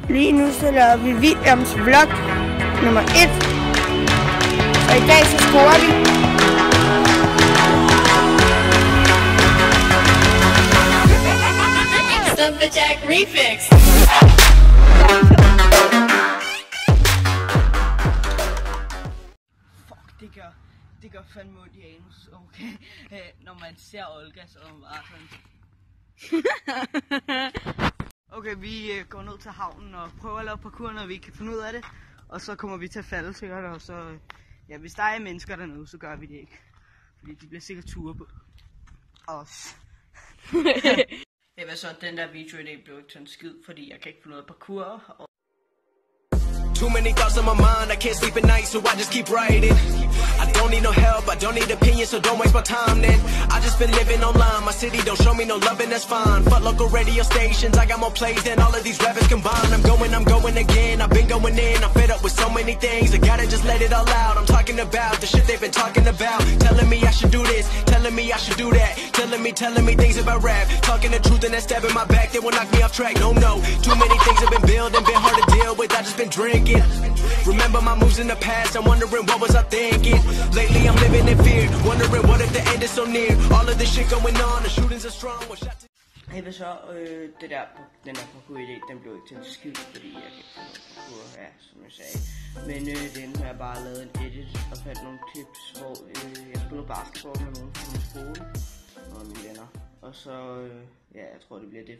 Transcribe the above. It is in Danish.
Lige nu så laver vi Williams vlog nummer 1. Og i dag så scorer vi. Stumpjack Remix. Fuck, det gør fandme ondt i anus, okay. Når man ser Olga, så er hun bare sådan. Okay, vi går ned til havnen og prøver at lave parkour, når vi kan finde ud af det. Og så kommer vi til at falde sikkert, og så, ja, hvis der er mennesker dernede, så gør vi det ikke. Fordi de bliver sikkert ture på os. Det var så, den der video i dag blev ikke til en skid, fordi jeg kan ikke finde ud af parkour. Og too many thoughts on my mind, I can't sleep at night, so I just keep writing. I don't need no help, I don't need opinions, so don't waste my time then. I just been living online, my city don't show me no love and that's fine. Fuck local radio stations, I got more plays than all of these rappers combined. I'm going again, I've been going in, I'm fed up with so many things. I gotta just let it all out, I'm talking about the shit they've been talking about. Telling me I should do this, telling me I should do that. Telling me things about rap. Talking the truth and that stab in my back, they will knock me off track, no. Too many things have been building, been hard to deal with, I just been drinking. Remember my moves in the past, I'm wondering what was I thinking. Lately I'm living in fear, wondering what if the end is so near. All of this shit going on, the shootings are strong. jeg vil så, den der parkour i dag, den blev ikke til en skid, fordi jeg kan ikke finde parkour her, som jeg sagde. Men den har jeg bare lavet en edit og fandt nogle tips, hvor jeg spiller basketball med nogen fra min skole og mine venner. Og så, ja, jeg tror det bliver det.